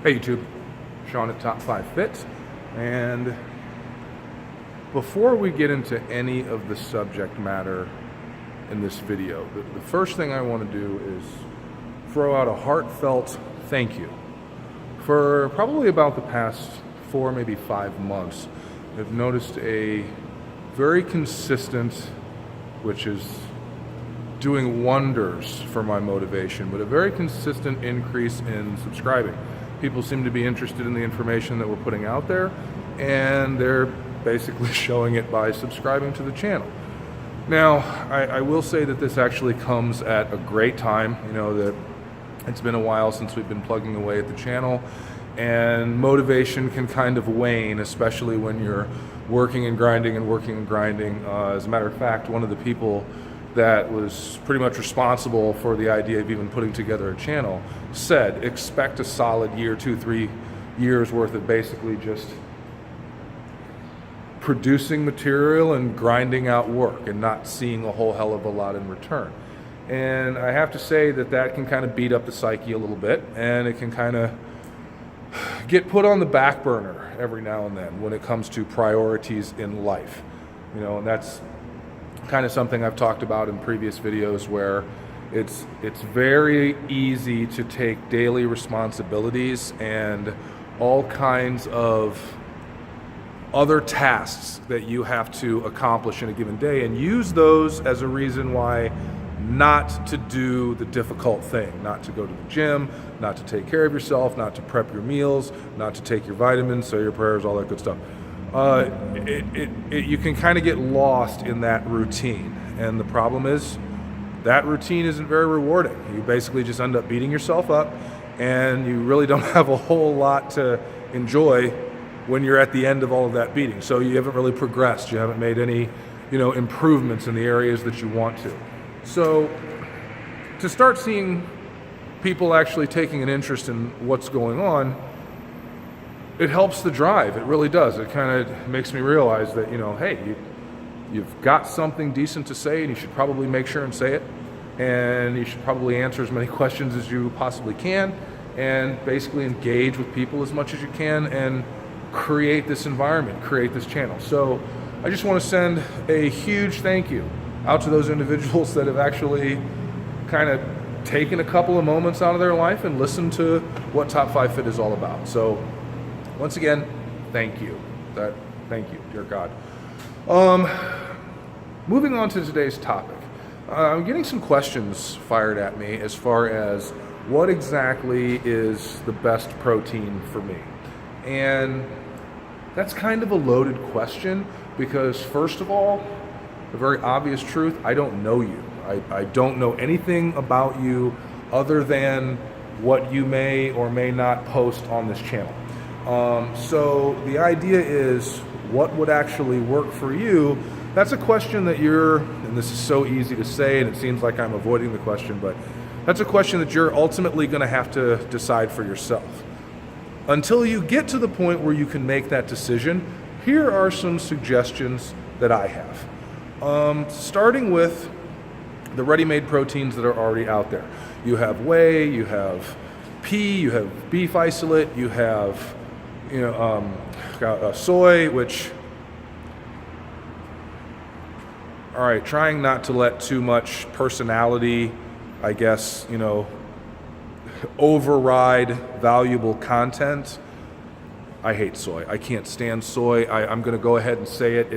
Hey YouTube, Sean at Top 5 Fit, and before we get into any of the subject matter in this video, the first thing I want to do is throw out a heartfelt thank you. For probably about the past 4, maybe 5 months, I've noticed a very consistent, which is doing wonders for my motivation, but a very consistent increase in subscribing. People seem to be interested in the information that we're putting out there, and they're basically showing it by subscribing to the channel. Now, I will say that this actually comes at a great time. You know, that it's been a while since we've been plugging away at the channel, and motivation can kind of wane, especially when you're working and grinding and working and grinding. As a matter of fact, one of the people that was pretty much responsible for the idea of even putting together a channel said, expect a solid year, 2-3 years worth of basically just producing material and grinding out work and not seeing a whole hell of a lot in return. And I have to say that that can kind of beat up the psyche a little bit, and it can kind of get put on the back burner every now and then when it comes to priorities in life. You know, and that's kind of something I've talked about in previous videos, where it's very easy to take daily responsibilities and all kinds of other tasks that you have to accomplish in a given day and use those as a reason why not to do the difficult thing, not to go to the gym, not to take care of yourself, not to prep your meals, not to take your vitamins, say your prayers, all that good stuff. You can kind of get lost in that routine, and the problem is that routine isn't very rewarding. You basically just end up beating yourself up, and you really don't have a whole lot to enjoy when you're at the end of all of that beating. So you haven't really progressed. You haven't made any, improvements in the areas that you want to. So to start seeing people actually taking an interest in what's going on, it helps the drive. It really does. It kind of makes me realize that, hey, you've got something decent to say, and you should probably make sure and say it. And you should probably answer as many questions as you possibly can, and basically engage with people as much as you can and create this environment, create this channel. So I just want to send a huge thank you out to those individuals that have actually kind of taken a couple of moments out of their life and listened to what Top 5 Fit is all about. So once again, thank you. Thank you, dear God. Moving on to today's topic. I'm getting some questions fired at me as far as what exactly is the best protein for me. And that's kind of a loaded question because, first of all, the very obvious truth, I don't know you. I don't know anything about you other than what you may or may not post on this channel. So the idea is, what would actually work for you? That's a question that and this is so easy to say, and it seems like I'm avoiding the question, but that's a question that you're ultimately going to have to decide for yourself. Until you get to the point where you can make that decision, here are some suggestions that I have. Starting with the ready-made proteins that are already out there. You have whey, you have pea, you have beef isolate, you have soy, which, all right, trying not to let too much personality, I guess, override valuable content. I hate soy. I can't stand soy. I'm going to go ahead and say it.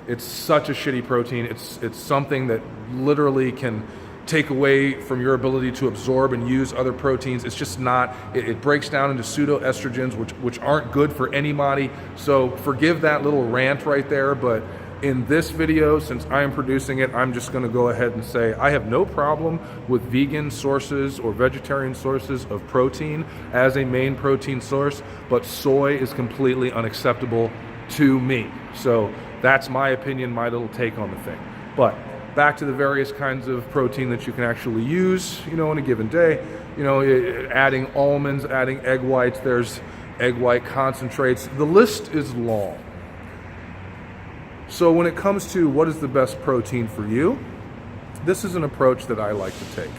It's such a shitty protein. It's something that literally can take away from your ability to absorb and use other proteins. It's just not. It breaks down into pseudoestrogens, which aren't good for anybody. So forgive that little rant right there, but in this video, since I am producing it, I'm just going to go ahead and say I have no problem with vegan sources or vegetarian sources of protein as a main protein source, but soy is completely unacceptable to me. So that's my opinion, my little take on the thing. But back to the various kinds of protein that you can actually use, in a given day. Adding almonds, adding egg whites, there's egg white concentrates. The list is long. So when it comes to what is the best protein for you, this is an approach that I like to take.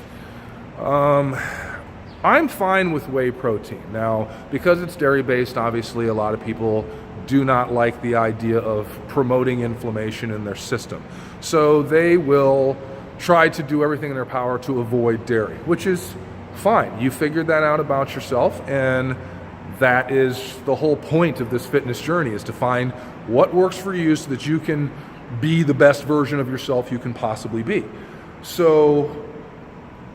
I'm fine with whey protein. Now, because it's dairy-based, obviously a lot of people do not like the idea of promoting inflammation in their system. So they will try to do everything in their power to avoid dairy, which is fine. You figured that out about yourself, and that is the whole point of this fitness journey, is to find what works for you so that you can be the best version of yourself you can possibly be. So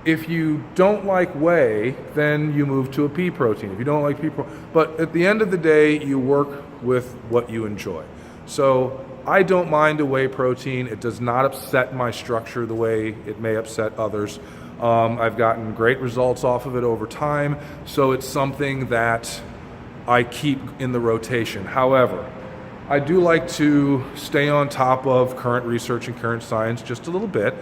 if you don't like whey, then you move to a pea protein. If you don't like pea protein, but at the end of the day, you work with what you enjoy. So I don't mind a whey protein. It does not upset my structure the way it may upset others. I've gotten great results off of it over time, so it's something that I keep in the rotation. However, I do like to stay on top of current research and current science just a little bit,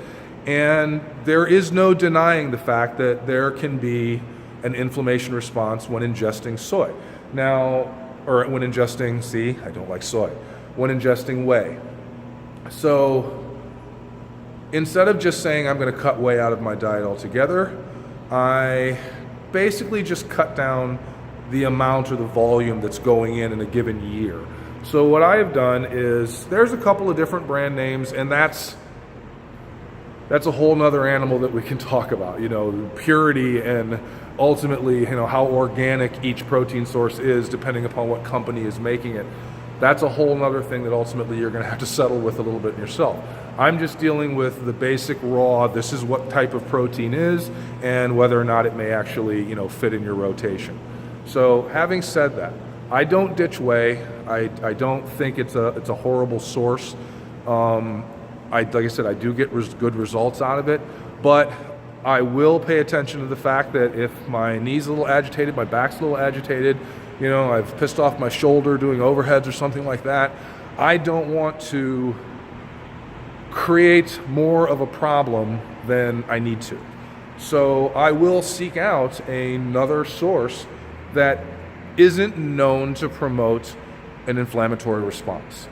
and there is no denying the fact that there can be an inflammation response when ingesting soy. Now, or when ingesting, see, I don't like soy, when ingesting whey. So instead of just saying I'm going to cut whey out of my diet altogether, I basically just cut down the amount or the volume that's going in a given year. So what I have done is, there's a couple of different brand names, and that's a whole nother animal that we can talk about, purity and ultimately, how organic each protein source is depending upon what company is making it. That's a whole nother thing that ultimately you're going to have to settle with a little bit yourself. I'm just dealing with the basic raw, this is what type of protein is and whether or not it may actually, fit in your rotation. So having said that, I don't ditch whey. I don't think it's a horrible source. Like I said, I do get good results out of it, but I will pay attention to the fact that if my knee's a little agitated, my back's a little agitated, I've pissed off my shoulder doing overheads or something like that, I don't want to create more of a problem than I need to. So I will seek out another source that isn't known to promote an inflammatory response.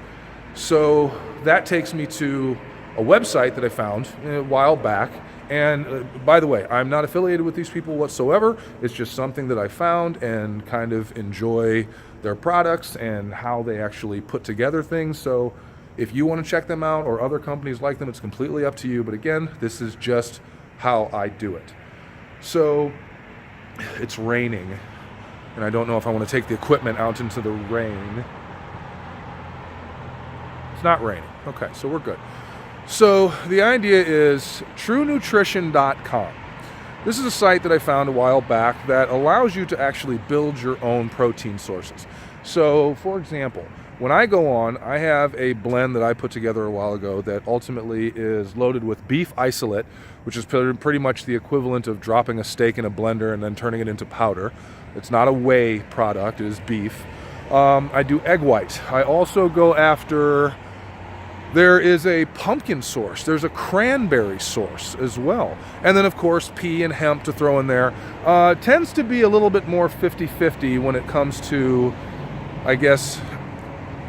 So that takes me to a website that I found a while back. And by the way, I'm not affiliated with these people whatsoever. It's just something that I found and kind of enjoy their products and how they actually put together things. So if you want to check them out or other companies like them, it's completely up to you. But again, this is just how I do it. So it's raining, and I don't know if I want to take the equipment out into the rain. It's not raining. Okay, so we're good. So the idea is TrueNutrition.com. This is a site that I found a while back that allows you to actually build your own protein sources. So, for example, when I go on, I have a blend that I put together a while ago that ultimately is loaded with beef isolate, which is pretty much the equivalent of dropping a steak in a blender and then turning it into powder. It's not a whey product, it is beef. I do egg white. I also go after, there is a pumpkin source, there's a cranberry source as well. And then of course pea and hemp to throw in there. Tends to be a little bit more 50-50 when it comes to, I guess,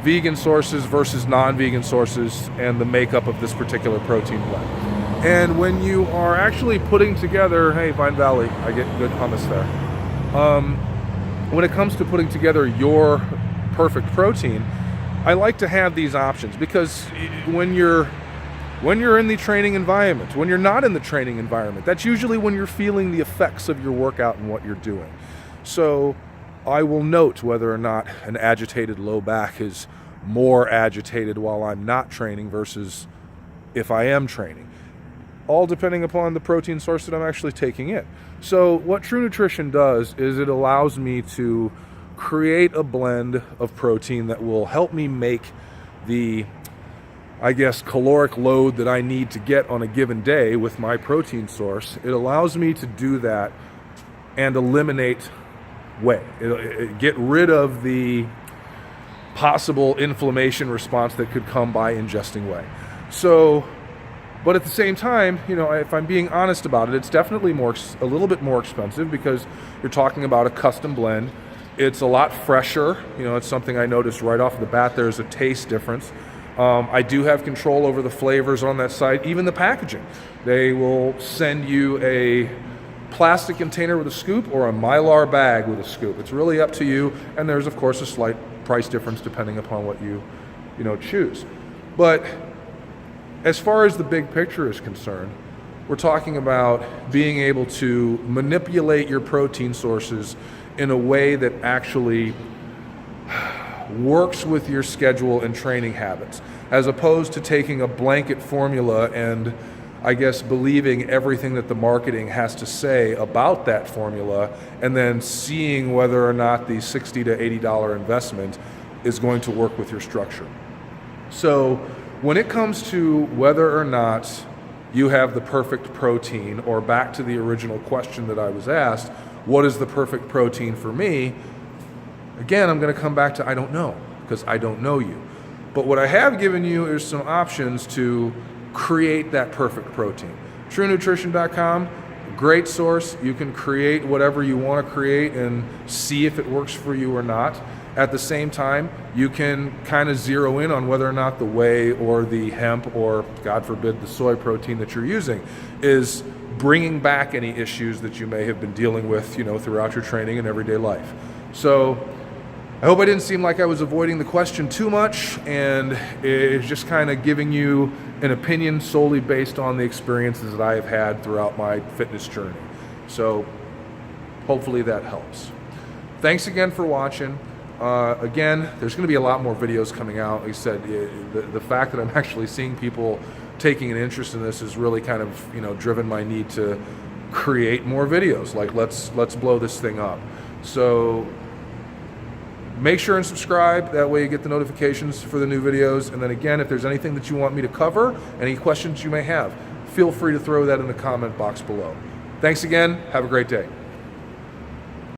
vegan sources versus non-vegan sources and the makeup of this particular protein blend. And when you are actually putting together, hey, Vine Valley, I get good hummus there. When it comes to putting together your perfect protein, I like to have these options, because when you're in the training environment, when you're not in the training environment, that's usually when you're feeling the effects of your workout and what you're doing. So I will note whether or not an agitated low back is more agitated while I'm not training versus if I am training, all depending upon the protein source that I'm actually taking in. So what True Nutrition does is it allows me to create a blend of protein that will help me make the, I guess, caloric load that I need to get on a given day with my protein source. It allows me to do that and eliminate whey. It get rid of the possible inflammation response that could come by ingesting whey. So, but at the same time, if I'm being honest about it, it's definitely a little bit more expensive, because you're talking about a custom blend. It's a lot fresher. It's something I noticed right off the bat. There's a taste difference. I do have control over the flavors on that site, even the packaging. They will send you a plastic container with a scoop or a Mylar bag with a scoop. It's really up to you, and there's of course a slight price difference depending upon what you choose. But as far as the big picture is concerned, we're talking about being able to manipulate your protein sources in a way that actually works with your schedule and training habits, as opposed to taking a blanket formula and I guess believing everything that the marketing has to say about that formula and then seeing whether or not the $60 to $80 investment is going to work with your structure. So when it comes to whether or not you have the perfect protein, or back to the original question that I was asked, what is the perfect protein for me? Again, I'm going to come back to I don't know, because I don't know you. But what I have given you is some options to create that perfect protein. TrueNutrition.com, great source. You can create whatever you want to create and see if it works for you or not. At the same time, you can kind of zero in on whether or not the whey or the hemp or, God forbid, the soy protein that you're using is bringing back any issues that you may have been dealing with, throughout your training and everyday life. So I hope I didn't seem like I was avoiding the question too much, and it's just kind of giving you an opinion solely based on the experiences that I have had throughout my fitness journey. So hopefully that helps. Thanks again for watching. Again, there's going to be a lot more videos coming out. Like I said, the fact that I'm actually seeing people taking an interest in this has really kind of driven my need to create more videos. Like let's blow this thing up. So make sure and subscribe. That way you get the notifications for the new videos. And then again, if there's anything that you want me to cover, any questions you may have, feel free to throw that in the comment box below. Thanks again. Have a great day.